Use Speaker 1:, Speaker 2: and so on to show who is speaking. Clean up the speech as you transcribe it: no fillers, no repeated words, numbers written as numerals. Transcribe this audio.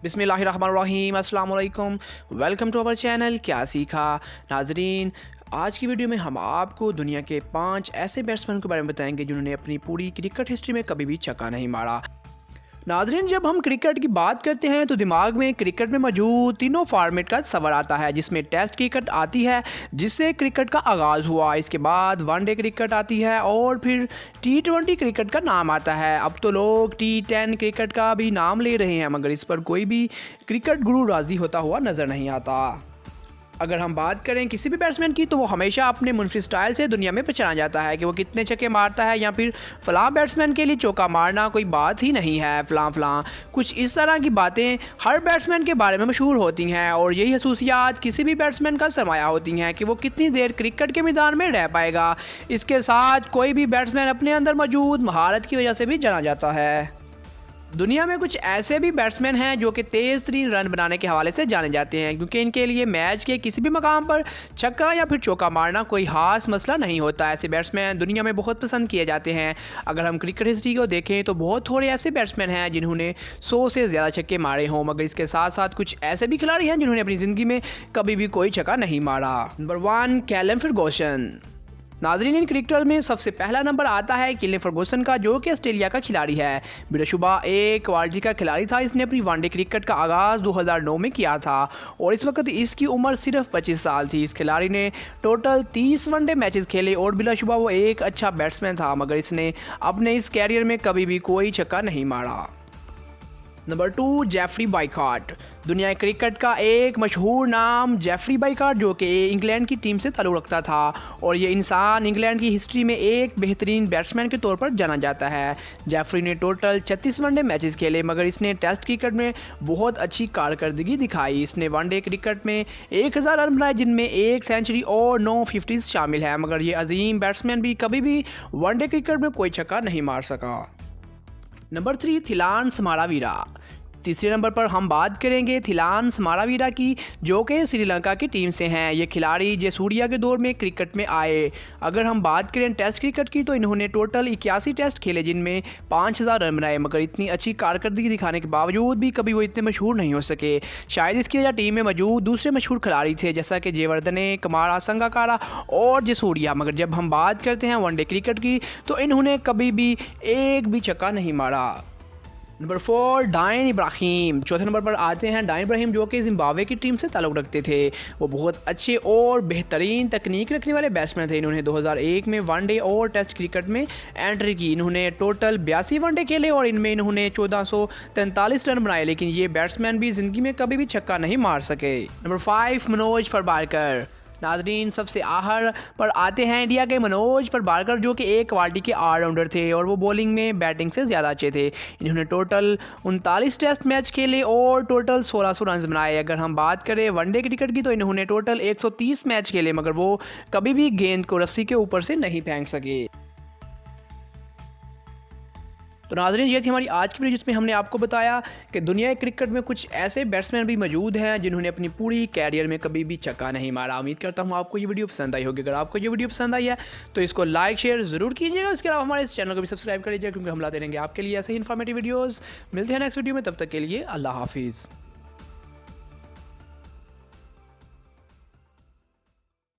Speaker 1: बिस्मिल्लाहिर्रहमानिर्रहीम, अस्सलाम वालेकुम, वेलकम टू अवर चैनल क्या सीखा। नाजरीन, आज की वीडियो में हम आपको दुनिया के 5 ऐसे बैट्समैन के बारे में बताएंगे जिन्होंने अपनी पूरी क्रिकेट हिस्ट्री में कभी भी छक्का नहीं मारा। नाजरीन, जब हम क्रिकेट की बात करते हैं तो दिमाग में क्रिकेट में मौजूद तीनों फॉर्मेट का सवाल आता है, जिसमें टेस्ट क्रिकेट आती है जिससे क्रिकेट का आगाज़ हुआ। इसके बाद वनडे क्रिकेट आती है और फिर T20 क्रिकेट का नाम आता है। अब तो लोग T10 क्रिकेट का भी नाम ले रहे हैं, मगर इस पर कोई भी क्रिकेट गुरु राज़ी होता हुआ नज़र नहीं आता। अगर हम बात करें किसी भी बैट्समैन की तो वो हमेशा अपने मुनफरिद स्टाइल से दुनिया में पहचाना जाता है कि वो कितने छक्के मारता है, या फिर फ़लाँ बैट्समैन के लिए चौका मारना कोई बात ही नहीं है, फ़लाँ कुछ इस तरह की बातें हर बैट्समैन के बारे में मशहूर होती हैं। और यही खसूसियात किसी भी बैट्समैन का सरमाया होती हैं कि वो कितनी देर क्रिकेट के मैदान में रह पाएगा। इसके साथ कोई भी बैट्समैन अपने अंदर मौजूद महारत की वजह से भी जाना जाता है। दुनिया में कुछ ऐसे भी बैट्समैन हैं जो कि तेज़ तरीन रन बनाने के हवाले से जाने जाते हैं, क्योंकि इनके लिए मैच के किसी भी मकाम पर छक्का या फिर चौका मारना कोई खास मसला नहीं होता। ऐसे बैट्समैन दुनिया में बहुत पसंद किए जाते हैं। अगर हम क्रिकेट हिस्ट्री को देखें तो बहुत थोड़े ऐसे बैट्समैन हैं जिन्होंने 100 से ज़्यादा छक्के मारे हों, मगर इसके साथ साथ कुछ ऐसे भी खिलाड़ी हैं जिन्होंने अपनी ज़िंदगी में कभी भी कोई छक्का नहीं मारा। Number 1, Calvin Ferguson. नाजरीन, इन क्रिकेटर में सबसे पहला नंबर आता है कैल्विन फर्गूसन का, जो कि ऑस्ट्रेलिया का खिलाड़ी है। बिलाशुबा एक क्वालिटी का खिलाड़ी था। इसने अपनी वनडे क्रिकेट का आगाज़ 2009 में किया था और इस वक्त इसकी उम्र सिर्फ 25 साल थी। इस खिलाड़ी ने टोटल 30 वनडे मैचेस खेले और बिलाशुबा वो एक अच्छा बैट्समैन था, मगर इसने अपने इस कैरियर में कभी भी कोई छक्का नहीं मारा। Number 2, Geoffrey Boycott. दुनिया क्रिकेट का एक मशहूर नाम जेफरी बाइकाट, जो कि इंग्लैंड की टीम से ताल्लुक़ रखता था, और ये इंसान इंग्लैंड की हिस्ट्री में एक बेहतरीन बैट्समैन के तौर पर जाना जाता है। जेफरी ने टोटल 36 वनडे मैचेस खेले, मगर इसने टेस्ट क्रिकेट में बहुत अच्छी कारकर्दगी दिखाई। इसने वनडे क्रिकेट में 1000 रन बनाए, जिनमें 1 सेंचुरी और 9 50s शामिल है, मगर ये अजीम बैट्समैन भी कभी भी वनडे क्रिकेट में कोई छक्का नहीं मार सका। नंबर 3, थिलान समारावीरा। तीसरे नंबर पर हम बात करेंगे थिलान समारावीरा की, जो कि श्रीलंका की टीम से हैं। ये खिलाड़ी जयसूर्या के दौर में क्रिकेट में आए। अगर हम बात करें टेस्ट क्रिकेट की तो इन्होंने टोटल 81 टेस्ट खेले, जिनमें 5000 रन बनाए, मगर इतनी अच्छी कारकर्दगी दिखाने के बावजूद भी कभी वो इतने मशहूर नहीं हो सके। शायद इसकी वजह टीम में मौजूद दूसरे मशहूर खिलाड़ी थे, जैसा कि जयवर्धने, कमारा, संगाकारा और जयसूर्या। मगर जब हम बात करते हैं वनडे क्रिकेट की तो इन्होंने कभी भी एक भी छक्का नहीं मारा। Number 4, Dion Ebrahim. चौथे नंबर पर आते हैं डाइन इब्राहिम, जो कि जिम्बाब्वे की टीम से ताल्लुक़ रखते थे। वो बहुत अच्छे और बेहतरीन तकनीक रखने वाले बैट्समैन थे। इन्होंने 2001 में वनडे और टेस्ट क्रिकेट में एंट्री की। इन्होंने टोटल 82 वनडे खेले और इनमें इन्होंने 1443 रन बनाए, लेकिन ये बैट्समैन भी ज़िंदगी में कभी भी छक्का नहीं मार सके। नंबर 5, मनोज फरबारकर। नाजरीन, सबसे आखिर पर आते हैं इंडिया के मनोज फरबारकर, जो कि एक क्वालिटी के ऑलराउंडर थे और वो बॉलिंग में बैटिंग से ज़्यादा अच्छे थे। इन्होंने टोटल 39 टेस्ट मैच खेले और टोटल 1600 रन बनाए। अगर हम बात करें वनडे क्रिकेट की तो इन्होंने टोटल 130 मैच खेले, मगर वो कभी भी गेंद को रस्सी के ऊपर से नहीं फेंक सके। तो नाज़रीन, ये थी हमारी आज की वीडियो, जिसमें हमने आपको बताया कि दुनिया क्रिकेट में कुछ ऐसे बैट्समैन भी मौजूद हैं जिन्होंने अपनी पूरी कैरियर में कभी भी छक्का नहीं मारा। उम्मीद करता हूँ आपको ये वीडियो पसंद आई होगी। अगर आपको ये वीडियो पसंद आई है तो इसको लाइक शेयर ज़रूर कीजिएगा। इसके अलावा हमारे इस चैनल को भी सब्सक्राइब कर लीजिएगा, क्योंकि हम लाते रहेंगे आपके लिए ऐसे ही इन्फॉर्मेटिव वीडियोज़। मिलते हैं नेक्स्ट वीडियो में, तब तक के लिए अल्लाह हाफिज़।